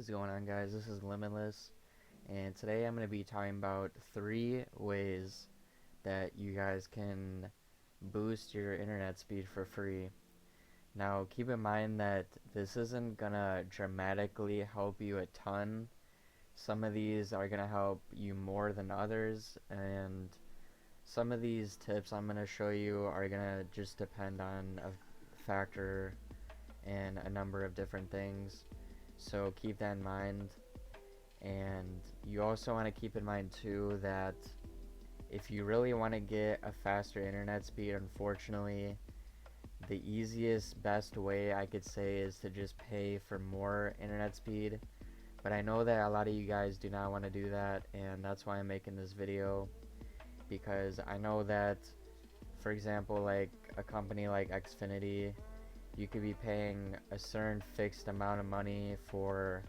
is going on, guys? This is Limitless, and today I'm going to be talking about 3 ways that you guys can boost your internet speed for free. Now, keep in mind that this isn't going to dramatically help you a ton. Some of these are going to help you more than others, and some of these tips I'm going to show you are going to just depend on a factor and a number of different things. So keep that in mind. And you also want to keep in mind too that if you really want to get a faster internet speed, unfortunately, the easiest, best way I could say is to just pay for more internet speed. But I know that a lot of you guys do not want to do that, and that's why I'm making this video, because I know that, for example, like a company like Xfinity, you could be paying a certain fixed amount of money for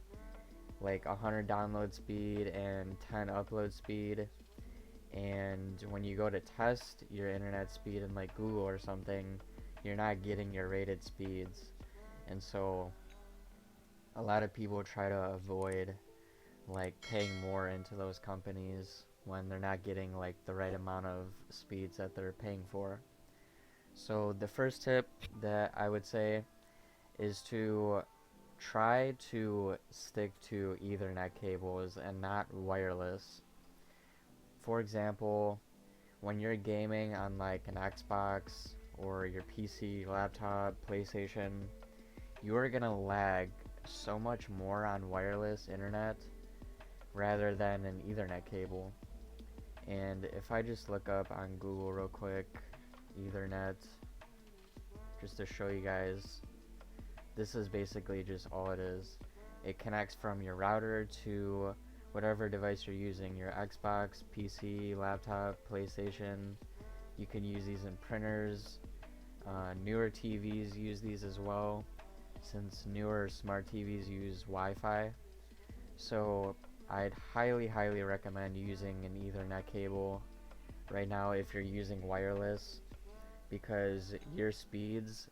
like 100 download speed and 10 upload speed, and when you go to test your internet speed in like Google or something, you're not getting your rated speeds. And so a lot of people try to avoid like paying more into those companies when they're not getting like the right amount of speeds that they're paying for. So the first tip that I would say is to try to stick to Ethernet cables and not wireless. For example, when you're gaming on like an Xbox or your PC, laptop, PlayStation, you are gonna lag so much more on wireless internet rather than an Ethernet cable. And if I just look up on Google real quick, Ethernet, just to show you guys, this is basically just all it is. It connects from your router to whatever device you're using, your Xbox, PC, laptop, PlayStation. You can use these in printers. Newer TVs use these as well, since newer smart TVs use Wi-Fi. So I'd highly recommend using an Ethernet cable right now if you're using wireless, because your speeds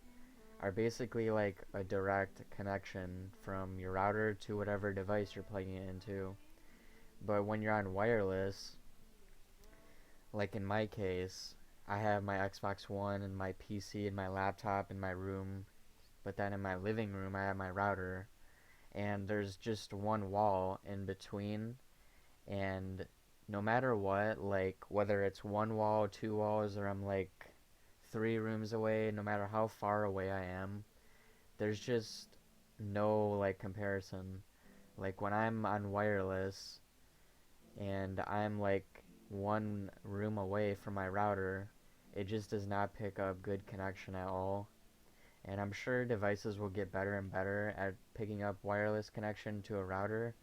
are basically like a direct connection from your router to whatever device you're plugging it into. But when you're on wireless, like in my case, I have my Xbox One and my PC and my laptop in my room, but then in my living room I have my router, and there's just one wall in between, and no matter what, like whether it's one wall, two walls, or I'm like 3 rooms away, no matter how far away I am, there's just no like comparison. Like when I'm on wireless and I'm like 1 room away from my router, it just does not pick up good connection at all. And I'm sure devices will get better and better at picking up wireless connection to a router,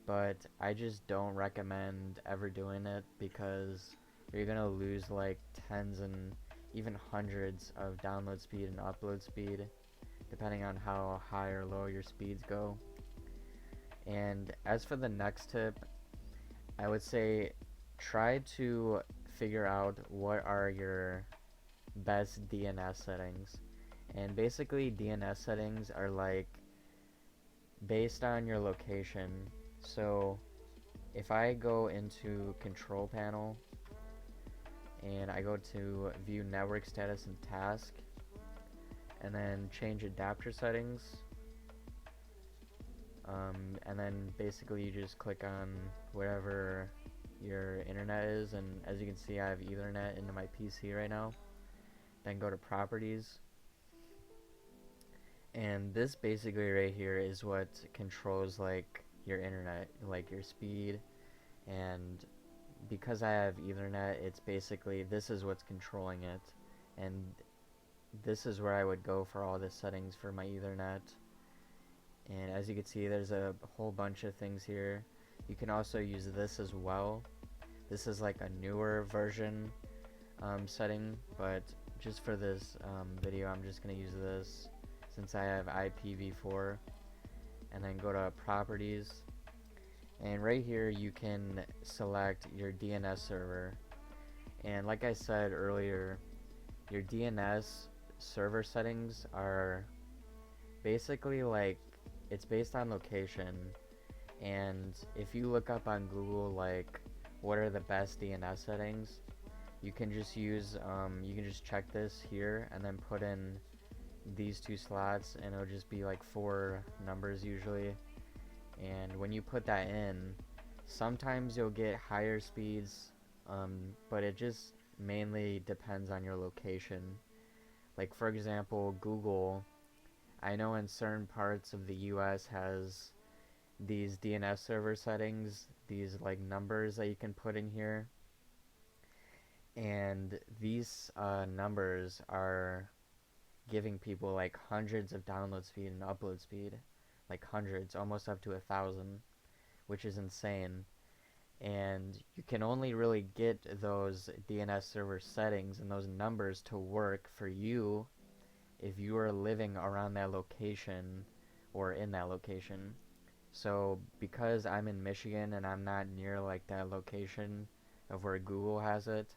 but I just don't recommend ever doing it, because you're gonna lose like tens and even hundreds of download speed and upload speed, depending on how high or low your speeds go. And as for the next tip, I would say try to figure out what are your best DNS settings. And basically DNS settings are like based on your location. So if I go into control panel and I go to view network status and task, and then change adapter settings, and then basically you just click on whatever your internet is, and as you can see I have Ethernet into my PC right now. Then go to properties, and this basically right here is what controls like your internet, like your speed. And because I have Ethernet, it's basically, this is what's controlling it, and this is where I would go for all the settings for my Ethernet. And as you can see, there's a whole bunch of things here. You can also use this as well. This is like a newer version setting, but just for this video I'm just going to use this since I have IPv4. And then go to properties, and right here you can select your DNS server. And like I said earlier, your DNS server settings are basically like, it's based on location. And if you look up on Google like what are the best DNS settings, you can just use you can just check this here and then put in these two slots, and it'll just be like 4 numbers usually. And when you put that in, sometimes you'll get higher speeds, but it just mainly depends on your location. Like for example, Google, I know in certain parts of the US has these DNS server settings, these like numbers that you can put in here, and these numbers are giving people like hundreds of download speed and upload speed, like hundreds, almost up to 1,000, which is insane. And you can only really get those DNS server settings and those numbers to work for you if you are living around that location or in that location. So because I'm in Michigan and I'm not near like that location of where Google has it,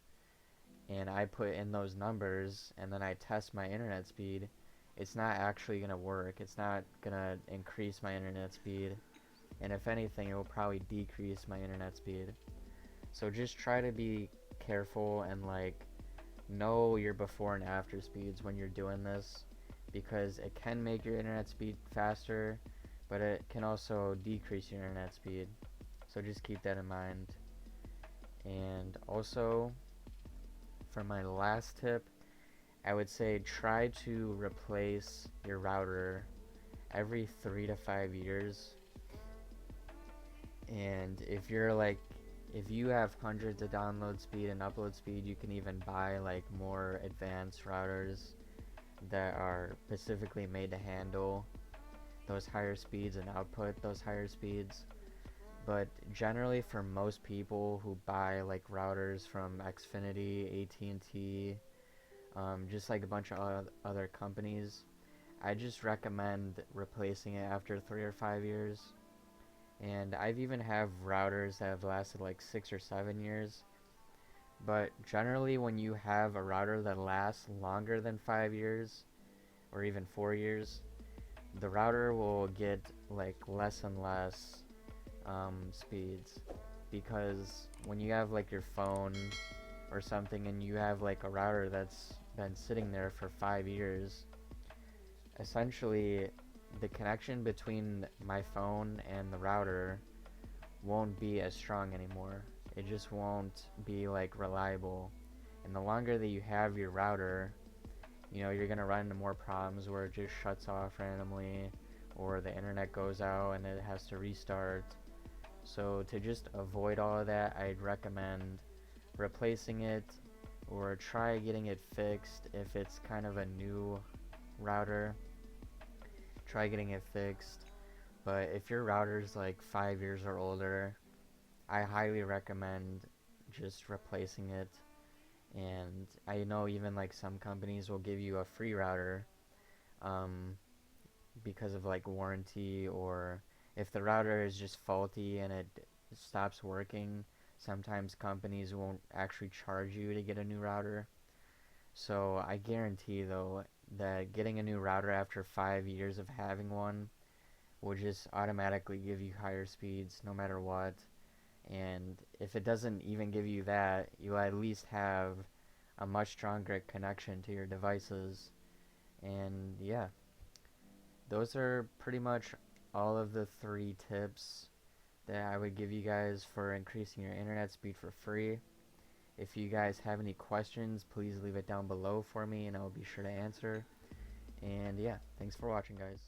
and I put in those numbers and then I test my internet speed, it's not actually going to work. It's not going to increase my internet speed. And if anything, it will probably decrease my internet speed. So just try to be careful and like know your before and after speeds when you're doing this, because it can make your internet speed faster, but it can also decrease your internet speed. So just keep that in mind. And also, for my last tip, I would say try to replace your router every 3 to 5 years. And if you have hundreds of download speed and upload speed, you can even buy like more advanced routers that are specifically made to handle those higher speeds and output those higher speeds. But generally, for most people who buy like routers from Xfinity, AT&T, just like a bunch of other companies, I just recommend replacing it after 3 or 5 years. And I've even have routers that have lasted like 6 or 7 years. But generally, when you have a router that lasts longer than 5 years or even 4 years, the router will get like less and less speeds, because when you have like your phone or something and you have like a router that's been sitting there for 5 years, essentially the connection between my phone and the router won't be as strong anymore. It just won't be like reliable. And the longer that you have your router, you're gonna run into more problems where it just shuts off randomly, or the internet goes out and it has to restart. So to just avoid all of that, I'd recommend replacing it or try getting it fixed. If it's kind of a new router, try getting it fixed. But if your router's like 5 years or older, I highly recommend just replacing it. And I know even like some companies will give you a free router because of like warranty, or if the router is just faulty and it stops working, sometimes companies won't actually charge you to get a new router. So I guarantee though that getting a new router after 5 years of having one will just automatically give you higher speeds no matter what. And if it doesn't even give you that, you'll at least have a much stronger connection to your devices. And yeah, those are pretty much all of the 3 tips that I would give you guys for increasing your internet speed for free. If you guys have any questions, please leave it down below for me and I'll be sure to answer. And yeah, thanks for watching, guys.